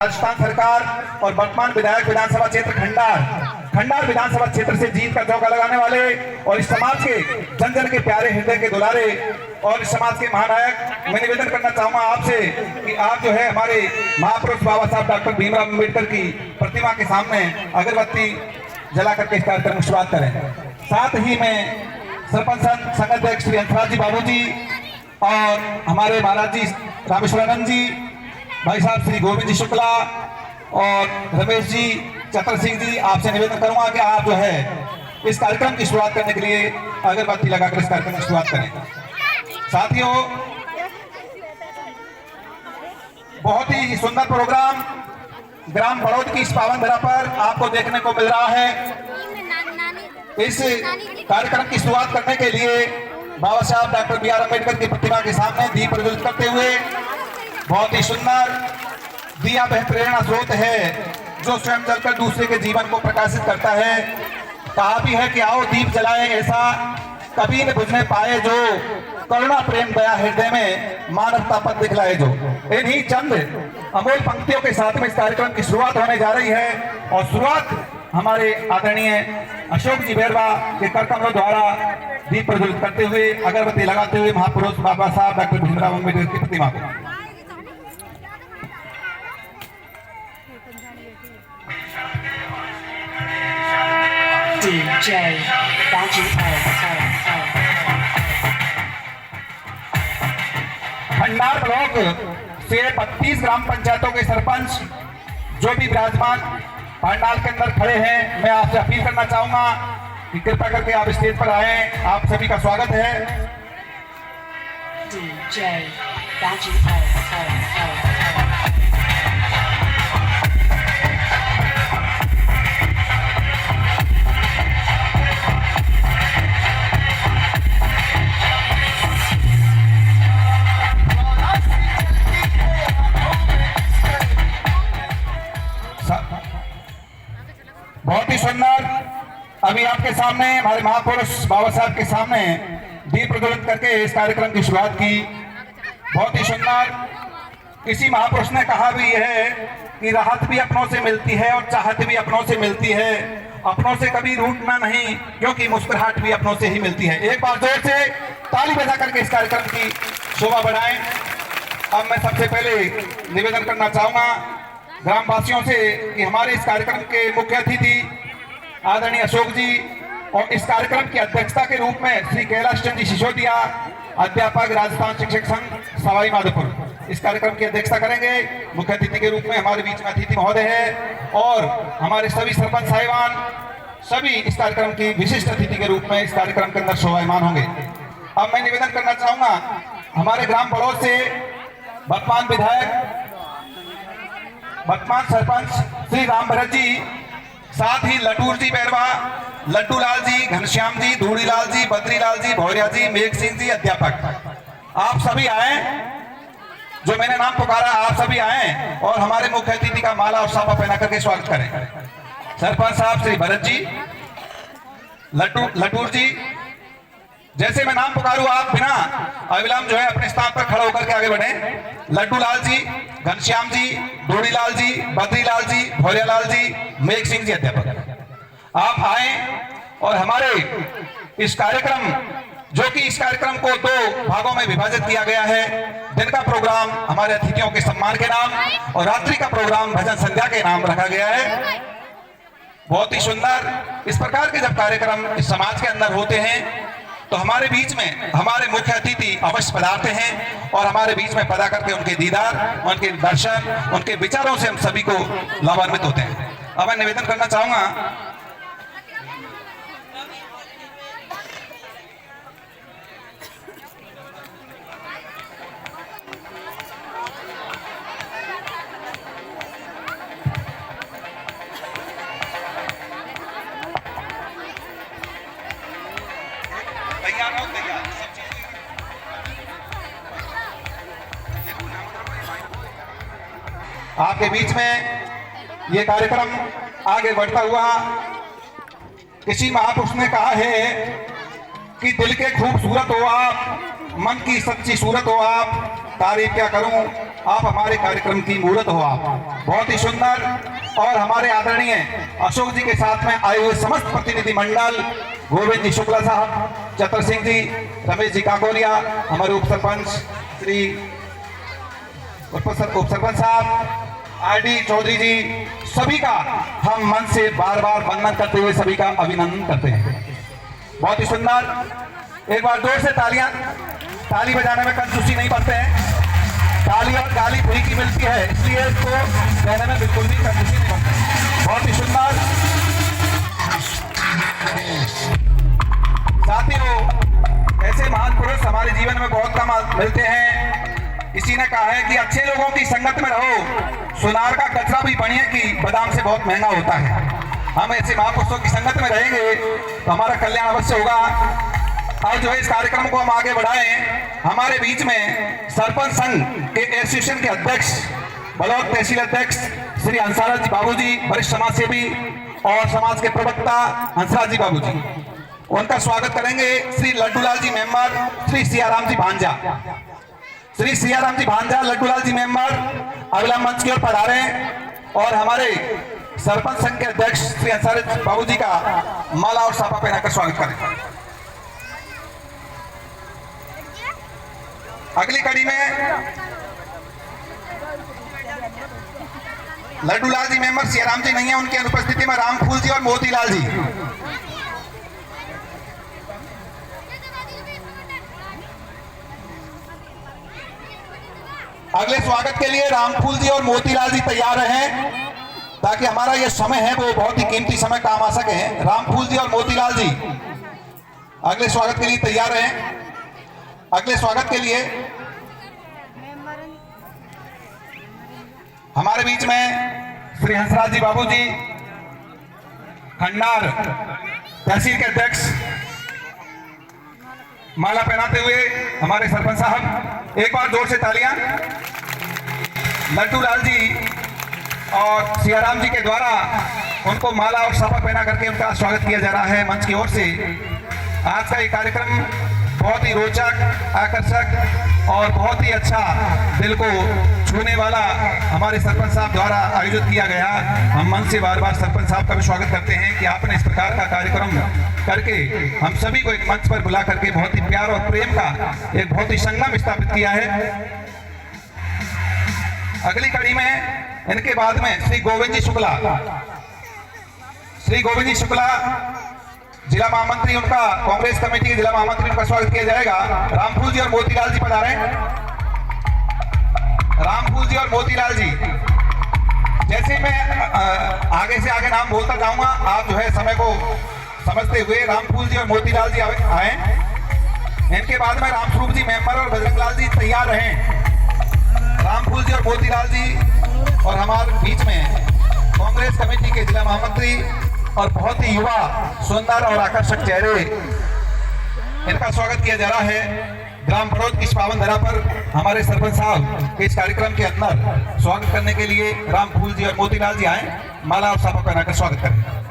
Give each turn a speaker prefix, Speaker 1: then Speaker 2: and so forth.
Speaker 1: राजस्थान सरकार और वर्तमान विधायक विधानसभा क्षेत्र खंडार विधानसभा क्षेत्र से जीत का चौका लगाने वाले और इस समाज के जन जन के प्यारे हृदय के दुलारे और इस समाज के महानायक, मैं निवेदन करना चाहूंगा आपसे कि आप जो है हमारे महापुरुष बाबा साहब डॉक्टर भीमराव अम्बेडकर की प्रतिमा के सामने अगरबत्ती जला करके इस कार्यक्रम की शुरुआत करें। साथ ही में सरपंच संघ अध्यक्ष श्री हंसराज जी बाबू जी और हमारे महाराज जी रामेश्वरानंद जी, भाई साहब श्री गोविंद जी शुक्ला और रमेश जी चतर सिंह जी, आपसे निवेदन करूंगा कि आप जो है इस कार्यक्रम की शुरुआत करने के लिए अगरबत्ती लगाकर इस कार्यक्रम की शुरुआत करें। साथियों, बहुत ही सुंदर प्रोग्राम ग्राम बड़ौद की इस पावन धरा पर आपको देखने को मिल रहा है। इस कार्यक्रम की शुरुआत करने के लिए बाबा साहब डॉक्टर बी.आर. अम्बेडकर की प्रतिमा के सामने दीप प्रज्वलित करते हुए बहुत ही सुंदर दिया वह प्रेरणा स्रोत है जो स्वयं जलकर दूसरे के जीवन को प्रकाशित करता है। कहा भी है कि आओ दीप जलाएं ऐसा कभी न बुझने पाए जो करुणा प्रेम दया हृदय में मानवता पद दिखलाए जो। इन्हीं चंद अमूल पंक्तियों के साथ में इस कार्यक्रम की शुरुआत होने जा रही है और शुरुआत हमारे आदरणीय अशोक जी बैरवा के करकमलों द्वारा दीप प्रज्वलित करते हुए अगरबत्ती लगाते हुए महापुरुष बाबा साहब डॉक्टर भीमराव अम्बेडकर की प्रतिमा को। खंडार ब्लॉक से 32 ग्राम पंचायतों के सरपंच जो भी विराजमान पंडाल के अंदर खड़े हैं, मैं आपसे अपील करना चाहूंगा कि कृपया करके आप स्टेज पर आए। आप सभी का स्वागत है। बहुत ही सुंदर अभी आपके सामने हमारे महापुरुष बाबा साहब के सामने दीप प्रज्वलित करके इस कार्यक्रम की शुरुआत की। बहुत ही सुंदर। किसी महापुरुष ने कहा भी है कि राहत भी अपनों से मिलती है और चाहत भी अपनों से मिलती है। अपनों से कभी रूठना नहीं, क्योंकि मुस्कुराहट भी अपनों से ही मिलती है। एक बार जोर से ताली बजा करके इस कार्यक्रम की शोभा बढ़ाएं। अब मैं सबसे पहले निवेदन करना चाहूंगा ग्रामवासियों से कि हमारे इस कार्यक्रम के मुख्य अतिथि आदरणीय अशोक जी और इस कार्यक्रम की अध्यक्षता के रूप में श्री कैलाश चंद जी सिसोदिया, अध्यापक राजस्थान शिक्षक संघ सवाई माधोपुर, इस कार्यक्रम की अध्यक्षता करेंगे। मुख्य अतिथि के रूप में हमारे बीच में अतिथि महोदय है और हमारे सभी सरपंच साहिबान सभी इस कार्यक्रम की विशिष्ट अतिथि के रूप में इस कार्यक्रम के अंदर शोभायमान होंगे। अब मैं निवेदन करना चाहूंगा हमारे ग्राम बड़ौद से वर्तमान विधायक वर्तमान सरपंच श्री राम भरत जी, साथ ही लटूर जी बैरवा, लड्डू लाल जी, घनश्याम जी, धूड़ी लाल जी, बद्री लाल जी, भौरिया जी, मेघ सिंह जी, अध्यापक, आप सभी आए। जो मैंने नाम पुकारा आप सभी आए और हमारे मुख्य अतिथि का माला और साफा पहना करके स्वागत करें। सरपंच साहब श्री भरत जी, लटूर जी, जैसे मैं नाम पुकारूं आप बिना अविलंब जो है अपने स्थान पर खड़े होकर के आगे बढ़े। लड्डू लाल जी, घनश्याम जी, धूड़ी लाल जी, बद्री लाल जी, भौरिया लाल जी, मेघ सिंह जी, अध्यापक, आप आए और हमारे इस कार्यक्रम जो कि इस कार्यक्रम को 2 भागों में विभाजित किया गया है। दिन का प्रोग्राम हमारे अतिथियों के सम्मान के नाम और रात्रि का प्रोग्राम भजन संध्या के नाम रखा गया है। बहुत ही सुंदर। इस प्रकार के जब कार्यक्रम इस समाज के अंदर होते हैं तो हमारे बीच में हमारे मुख्य अतिथि अवश्य पधारते हैं और हमारे बीच में पधा करके उनके दीदार, उनके दर्शन, उनके विचारों से हम सभी को लाभान्वित होते हैं। अब मैं निवेदन करना चाहूंगा आपके बीच में ये कार्यक्रम आगे बढ़ता हुआ। किसी महापुरुष ने कहा है कि दिल के खूबसूरत हो आप, मन की सच्ची सूरत हो आप, तारीफ क्या करूं आप हमारे कार्यक्रम की मूर्त हो। आप बहुत ही सुंदर। और हमारे आदरणीय अशोक जी के साथ में आए हुए समस्त प्रतिनिधि मंडल, गोविंद जी शुक्ला साहब, चतर सिंह जी, रमेश जी काकोरिया, हमारे उप सरपंच श्री उप सरपंच साहब, आरडी चौधरी जी, सभी का हम मन से बार बार वंदन करते हुए सभी का अभिनंदन करते हैं। बहुत ही सुंदर। एक बार जोर से तालियां। ताली बजाने में कंजूसी नहीं करते हैं। ताली और गाली फ्री की मिलती है, इसलिए इसको कहने में बिल्कुल भी कंजूसी नहीं करते। बहुत ही सुंदर। साथियों, ऐसे महान पुरुष हमारे जीवन में बहुत कम मिलते हैं। किसी ने कहा है कि अच्छे लोगों की संगत में रहो, सुनार का कचरा भी बढ़िया की बादाम से बहुत महंगा होता है। हम ऐसे महापुरुषों की संगत में रहेंगे तो हमारा कल्याण अवश्य होगा। और जो है इस कार्यक्रम को हम आगे बढ़ाएं। हमारे बीच में सरपंच संघ के एसोसिएशन के अध्यक्ष, ब्लॉक तहसील अध्यक्ष श्री हंसराज जी बाबू जी, वरिष्ठ समाज सेवी और समाज के प्रवक्ता हंसराज जी बाबू जी, उनका स्वागत करेंगे। श्री लड्डूलाल जी मेंबर, श्री सियाराम जी भांजा, श्री सियाराम जी भांजा, लड्डूलाल जी मेंबर अगला मंच की ओर पधारे। और हमारे सरपंच संघ के अध्यक्ष श्री हंसराज बाबू जी का माला और साफा पहनाकर स्वागत करें। अगली कड़ी में लड्डूलाल जी मेंबर सियाराम जी नहीं है, उनकी अनुपस्थिति में रामफूल जी और मोतीलाल जी। अगले स्वागत के लिए रामफूल जी और मोतीलाल जी तैयार रहें, ताकि हमारा ये समय है वो बहुत ही कीमती समय काम आ सके। रामफूल जी और मोतीलाल जी अगले स्वागत के लिए तैयार रहें। अगले स्वागत के लिए हमारे बीच में श्री हंसराज जी बाबू जी, खंडार तहसील के अध्यक्ष, माला पहनाते हुए हमारे सरपंच साहब। एक बार जोर से तालियां। लड्डूलाल जी और सियाराम जी के द्वारा उनको माला और साफा पहना करके उनका स्वागत किया जा रहा है मंच की ओर से। आज का ये कार्यक्रम बहुत ही रोचक, आकर्षक और बहुत ही अच्छा, दिल को छूने वाला हमारे सरपंच साहब द्वारा आयोजित किया गया। हम मन से बार बार सरपंच साहब का भी स्वागत करते हैं कि आपने इस प्रकार का कार्यक्रम करके हम सभी को एक मंच पर बुला करके बहुत ही प्यार और प्रेम का एक बहुत ही संगम स्थापित किया है। अगली कड़ी में इनके बाद में श्री गोविंद जी शुक्ला, श्री गोविंद जी शुक्ला जिला महामंत्री, उनका कांग्रेस कमेटी के जिला महामंत्री, उनका स्वागत किया जाएगा। रामफूल जी और मोतीलाल जी पधारें। रामफूल जी और मोतीलाल जी, जैसे मैं आगे से आगे नाम बोलता जाऊंगा, आप जो है समय को समझते हुए रामफूल जी और मोतीलाल जी आए। इनके बाद में रामस्वरूप जी मेंबर और बजरंगलाल जी तैयार रहें। रामफूल जी और मोतीलाल जी और हमारे बीच में कांग्रेस कमेटी के जिला महामंत्री और बहुत ही युवा, सुंदर और आकर्षक चेहरे, इनका स्वागत किया जा रहा है। ग्राम बड़ौद की इस पावन धरा पर हमारे सरपंच साहब के इस कार्यक्रम के अंदर स्वागत करने के लिए रामफूल जी और मोतीलाल जी आए। माला और साफा पहनाकर स्वागत करें।